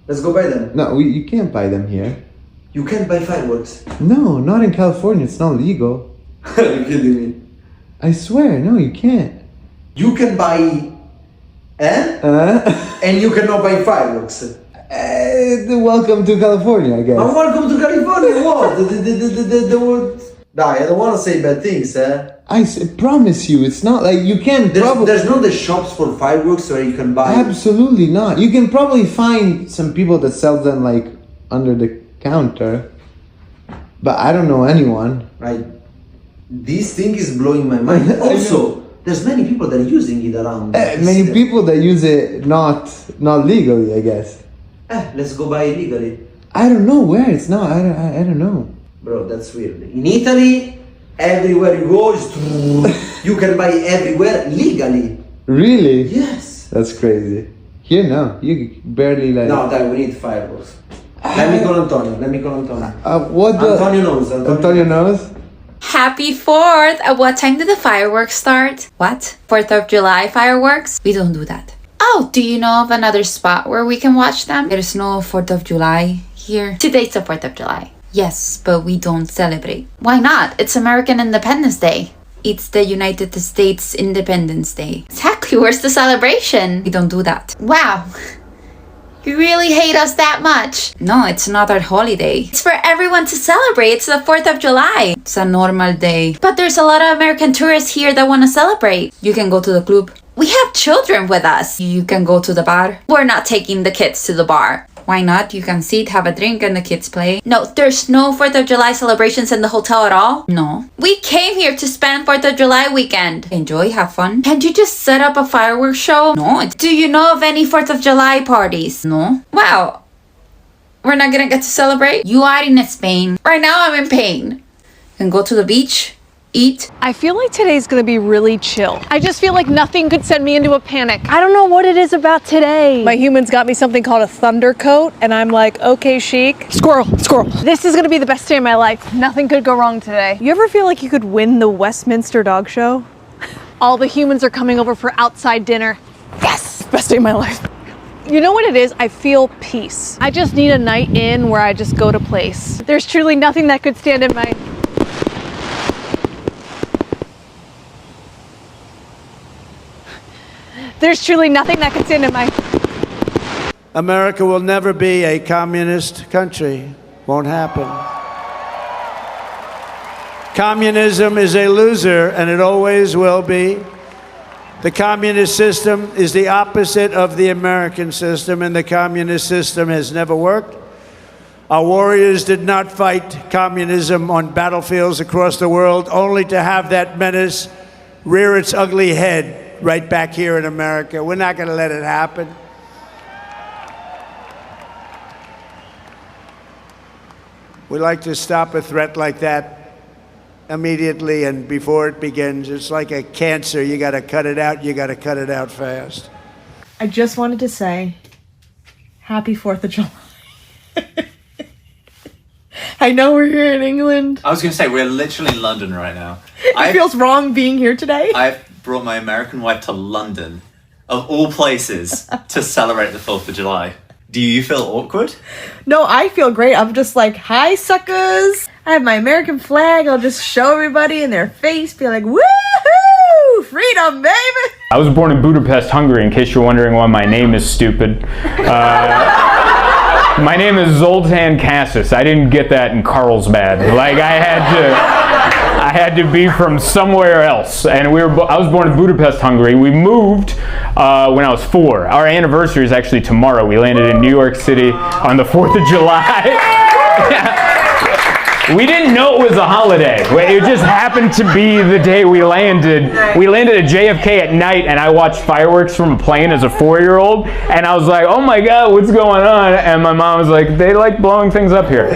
Let's go buy them. No, you can't buy them here. You can't buy fireworks. No, not in California. It's not legal. Are you kidding me? I swear, no, you can't. You can buy... And you cannot buy fireworks. Welcome to California, I guess. And welcome to California, what? The word... Dai, I don't want to say bad things, Promise you, it's not like you can There's not the shops for fireworks where you can buy... Absolutely not. You can probably find some people that sell them like under the counter. But I don't know anyone. Right. This thing is blowing my mind. Also, there's many people that are using it around. Many people that use it not legally, I guess. Let's go buy it legally. I don't know where it's not. I don't know. Bro, that's weird. In Italy, everywhere you go, you can buy everywhere legally. Really? Yes. That's crazy. Here, no. You barely like... No, Dai, we need fireworks. Let me call Antonio. Antonio knows. Antonio knows? Happy 4th! At what time do the fireworks start? What? 4th of July fireworks? We don't do that. Oh, do you know of another spot where we can watch them? There's no 4th of July here. Today's the 4th of July. Yes, but we don't celebrate. Why not? It's American Independence Day. It's the United States Independence Day. Exactly, where's the celebration? We don't do that. Wow. You really hate us that much? No, it's not our holiday. It's for everyone to celebrate. It's the 4th of July. It's a normal day. But there's a lot of American tourists here that want to celebrate. You can go to the club. We have children with us. You can go to the bar. We're not taking the kids to the bar. Why not? You can sit, have a drink, and the kids play. No, there's no 4th of July celebrations in the hotel at all? No. We came here to spend 4th of July weekend. Enjoy, have fun. Can't you just set up a fireworks show? No. Do you know of any 4th of July parties? No. Wow. We're not gonna get to celebrate? You are in Spain. Right now I'm in pain. You can go to the beach. Eat. I feel like today's gonna be really chill. I just feel like nothing could send me into a panic. I don't know what it is about today. My humans got me something called a thunder coat, and I'm like, okay, chic. Squirrel. This is gonna be the best day of my life. Nothing could go wrong today. You ever feel like you could win the Westminster Dog Show? All the humans are coming over for outside dinner. Yes, best day of my life. You know what it is? I feel peace. I just need a night in where I just go to place. There's truly nothing that could stand in my... There's truly nothing that can stand in my... America will never be a communist country. Won't happen. Communism is a loser, and it always will be. The communist system is the opposite of the American system, and the communist system has never worked. Our warriors did not fight communism on battlefields across the world, only to have that menace rear its ugly head right back here in America. We're not going to let it happen. We like to stop a threat like that immediately and before it begins. It's like a cancer. You got to cut it out. You got to cut it out fast. I just wanted to say, happy 4th of July. I know we're here in England. I was going to say, we're literally in London right now. It feels wrong being here today. I've brought my American wife to London, of all places, to celebrate the 4th of July. Do you feel awkward? No, I feel great. I'm just like, hi, suckers. I have my American flag. I'll just show everybody in their face, be like, woohoo! Freedom, baby! I was born in Budapest, Hungary, in case you're wondering why my name is stupid. My name is Zoltán Cassis. I didn't get that in Carlsbad. Like, I had to be from somewhere else. And I was born in Budapest, Hungary. We moved when I was 4. Our anniversary is actually tomorrow. We landed in New York City on the 4th of July. We didn't know it was a holiday. It just happened to be the day we landed. We landed at JFK at night, and I watched fireworks from a plane as a 4-year-old, and I was like, oh my God, what's going on? And my mom was like, they like blowing things up here.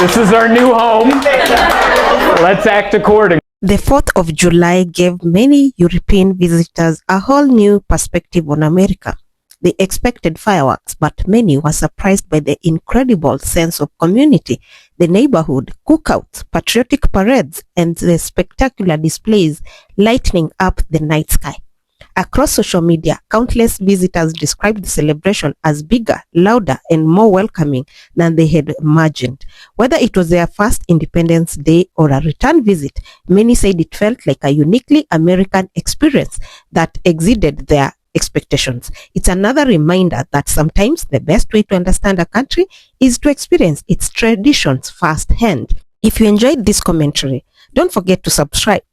This is our new home. Let's act accordingly. The 4th of July gave many European visitors a whole new perspective on America. They expected fireworks, but many were surprised by the incredible sense of community, the neighborhood, cookouts, patriotic parades, and the spectacular displays lighting up the night sky. Across social media, countless visitors described the celebration as bigger, louder, and more welcoming than they had imagined. Whether it was their first Independence Day or a return visit, many said it felt like a uniquely American experience that exceeded their expectations. It's another reminder that sometimes the best way to understand a country is to experience its traditions firsthand. If you enjoyed this commentary, don't forget to subscribe,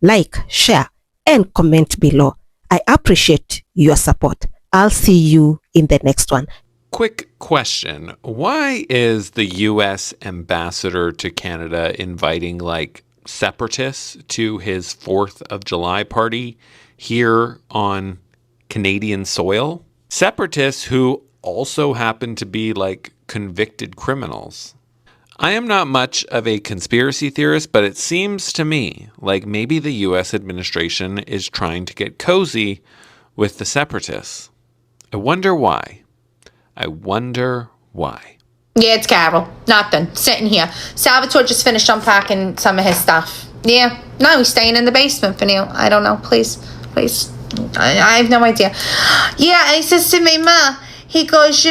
like, share, and comment below. I appreciate your support. I'll see you in the next one. Quick question. Why is the U.S. ambassador to Canada inviting like separatists to his 4th of July party here on Canadian soil? Separatists who also happen to be like convicted criminals. I am not much of a conspiracy theorist, but it seems to me like maybe the U.S. administration is trying to get cozy with the separatists. I wonder why. Yeah, it's Carol. Nothing. Sitting here. Salvatore just finished unpacking some of his stuff. Yeah. No, he's staying in the basement for now. I don't know. Please. I have no idea. Yeah, and he says to me, Ma, he goes,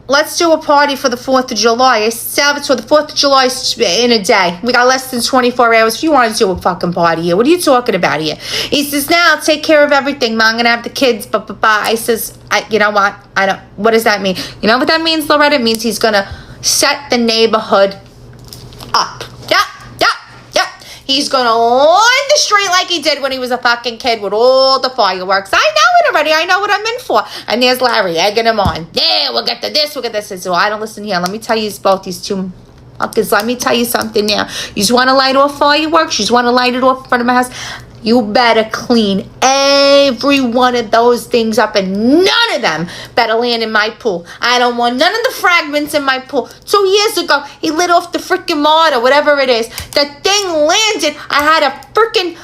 let's do a party for the 4th of July. I said, Salvatore, the 4th of July is in a day. We got less than 24 hours if you want to do a fucking party here. What are you talking about here? He says, I'll take care of everything, Ma. I'm going to have the kids, I says, you know what? What does that mean? You know what that means, Loretta? It means he's going to set the neighborhood up. Yep. He's going to line the street like he did when he was a fucking kid with all the fireworks. I know it already. I know what I'm in for. And there's Larry egging him on. Yeah, we'll get to this, we'll get this. So I don't listen here. Let me tell you both, these two fuckers. Let me tell you something now. You just want to light off fireworks? You just want to light it off in front of my house? You better clean every one of those things up, and none of them better land in my pool. I don't want none of the fragments in my pool. 2 years ago, he lit off the freaking mortar, whatever it is. The thing landed. I had a freaking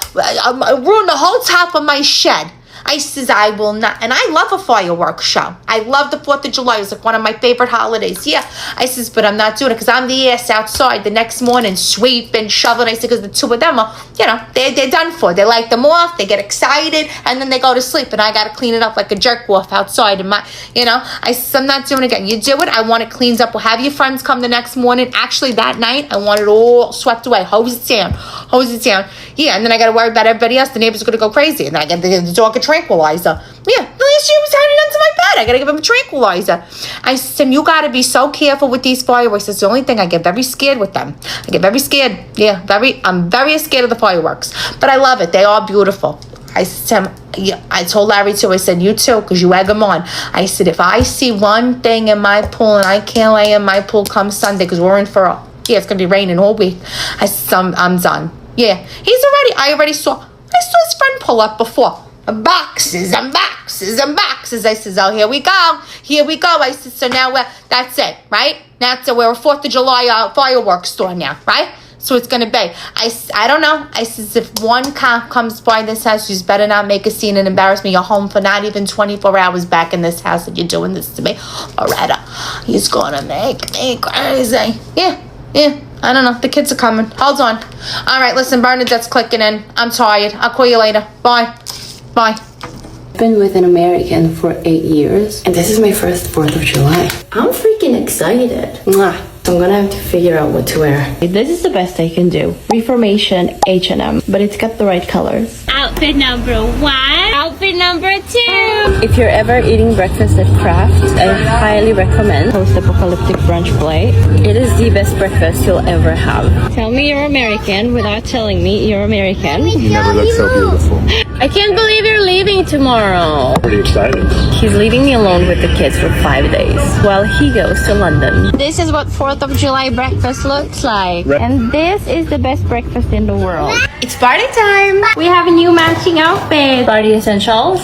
ruin the whole top of my shed. I says, I will not. And I love a fireworks show. I love the 4th of July. It's like one of my favorite holidays. Yeah. I says, but I'm not doing it because I'm the ass outside the next morning, sweeping, shoveling. I said, because the two of them are, they're done for. They light them off. They get excited. And then they go to sleep. And I got to clean it up like a jerk off outside. And I says, I'm not doing it again. You do it. I want it cleaned up. We'll have your friends come the next morning. Actually, that night, I want it all swept away. Hose it down. Yeah. And then I got to worry about everybody else. The neighbors are going to go crazy. And then I get the dog a tranquilizer. Yeah, last year was hanging onto my bed. I gotta give him a tranquilizer. I said, you gotta be so careful with these fireworks. That's the only thing. I get very scared with them. I get very scared. Yeah, I'm very scared of the fireworks. But I love it. They are beautiful. I said, I told Larry too. I said, you too, because you egg them on. I said, if I see one thing in my pool and I can't lay in my pool come Sunday, because we're in for it's gonna be raining all week. I said, I'm done. Yeah, I already saw his friend pull up before. Boxes and boxes and boxes. I says, oh, here we go. I said, so now that's it, right? Now we're a 4th of July fireworks store now, right? So it's going to be. I don't know. I says, if one cop comes by this house, you better not make a scene and embarrass me. You're home for not even 24 hours back in this house and you're doing this to me. Loretta, he's going to make me crazy. Yeah. I don't know. The kids are coming. Hold on. All right, listen, Bernadette's clicking in. I'm tired. I'll call you later. Bye. I've been with an American for 8 years, and this is my first 4th of July. I'm freaking excited. Mwah. So I'm gonna have to figure out what to wear. This is the best I can do. Reformation H&M, but it's got the right colors. Outfit number 1, outfit number 2. If you're ever eating breakfast at Kraft, I highly recommend post-apocalyptic brunch plate. It is the best breakfast you'll ever have. Tell me you're American without telling me you're American. You never look so beautiful. I can't believe you're leaving tomorrow. Pretty excited. He's leaving me alone with the kids for 5 days while he goes to London. This is what 4th of July breakfast looks like. And this is the best breakfast in the world. It's party time. We have a new matching outfit. Party essentials.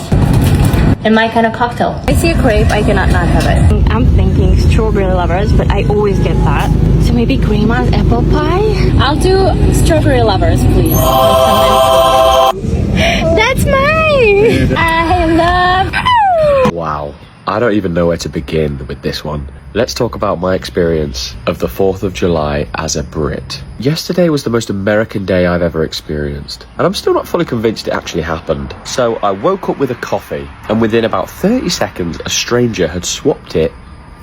And my kind of cocktail. I see a crepe, I cannot not have it. I'm thinking strawberry lovers, but I always get that. So maybe grandma's apple pie? I'll do strawberry lovers, please. That's mine! I love... Wow. I don't even know where to begin with this one. Let's talk about my experience of the 4th of July as a Brit. Yesterday was the most American day I've ever experienced, and I'm still not fully convinced it actually happened. So I woke up with a coffee, and within about 30 seconds, a stranger had swapped it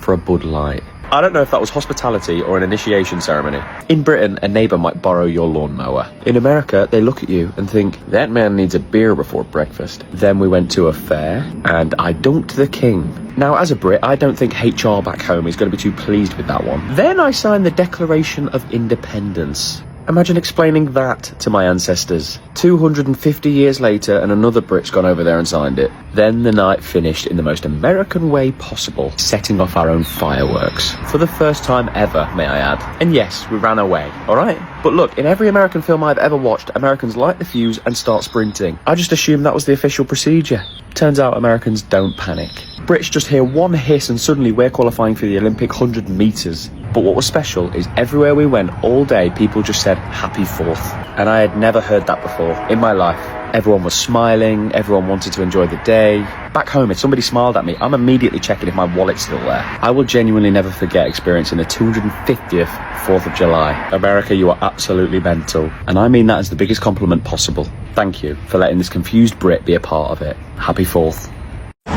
for a Bud Light. I don't know if that was hospitality or an initiation ceremony. In Britain, a neighbour might borrow your lawnmower. In America, they look at you and think, that man needs a beer before breakfast. Then we went to a fair, and I dunked the king. Now, as a Brit, I don't think HR back home is going to be too pleased with that one. Then I signed the Declaration of Independence. Imagine explaining that to my ancestors. 250 years later, and another Brit's gone over there and signed it. Then the night finished in the most American way possible, setting off our own fireworks. For the first time ever, may I add. And yes, we ran away, alright? But look, in every American film I've ever watched, Americans light the fuse and start sprinting. I just assumed that was the official procedure. Turns out Americans don't panic. Brits just hear one hiss and suddenly we're qualifying for the Olympic 100 metres. But what was special is everywhere we went all day, people just said Happy 4th. And I had never heard that before in my life. Everyone was smiling, everyone wanted to enjoy the day. Back home, if somebody smiled at me, I'm immediately checking if my wallet's still there. I will genuinely never forget experiencing the 250th 4th of July. America, you are absolutely mental. And I mean that as the biggest compliment possible. Thank you for letting this confused Brit be a part of it. Happy 4th.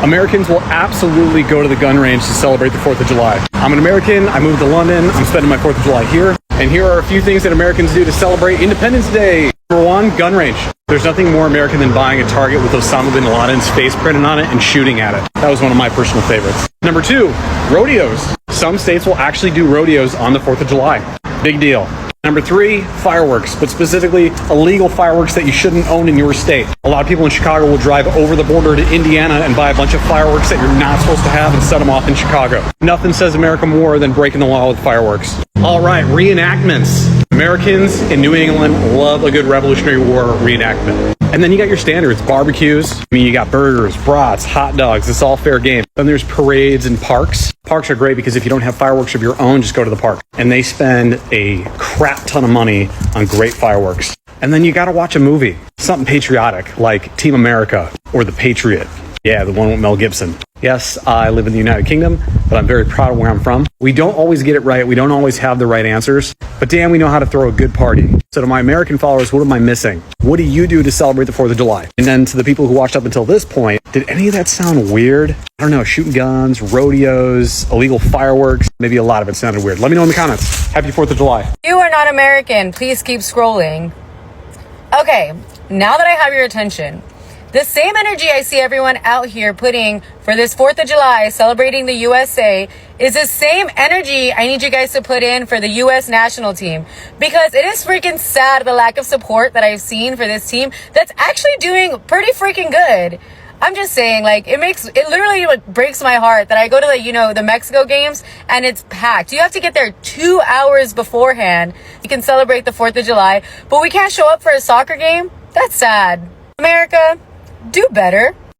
Americans will absolutely go to the gun range to celebrate the 4th of July. I'm an American, I moved to London, I'm spending my 4th of July here, and here are a few things that Americans do to celebrate Independence Day. Number one, gun range. There's nothing more American than buying a target with Osama bin Laden's face printed on it and shooting at it. That was one of my personal favorites. Number two, rodeos. Some states will actually do rodeos on the 4th of July. Big deal. Number three, fireworks, but specifically illegal fireworks that you shouldn't own in your state. A lot of people in Chicago will drive over the border to Indiana and buy a bunch of fireworks that you're not supposed to have and set them off in Chicago. Nothing says America more than breaking the law with fireworks. All right, reenactments. Americans in New England love a good Revolutionary War reenactment. And then you got your standards, barbecues. I mean, you got burgers, brats, hot dogs. It's all fair game. Then there's parades and parks. Parks are great because if you don't have fireworks of your own, just go to the park. And they spend a crap ton of money on great fireworks. And then you got to watch a movie, something patriotic like Team America or The Patriot. Yeah, the one with Mel Gibson. Yes, I live in the United Kingdom, but I'm very proud of where I'm from. We don't always get it right. We don't always have the right answers, but damn, we know how to throw a good party. So to my American followers, what am I missing? What do you do to celebrate the 4th of July? And then to the people who watched up until this point, did any of that sound weird? I don't know, shooting guns, rodeos, illegal fireworks. Maybe a lot of it sounded weird. Let me know in the comments. Happy 4th of July. You are not American. Please keep scrolling. Okay, now that I have your attention, the same energy I see everyone out here putting for this 4th of July celebrating the USA is the same energy I need you guys to put in for the US national team, because it is freaking sad the lack of support that I've seen for this team that's actually doing pretty freaking good. I'm just saying, like, it literally breaks my heart that I go to the Mexico games and it's packed. You have to get there 2 hours beforehand. You can celebrate the 4th of July, but we can't show up for a soccer game. That's sad. America, do better.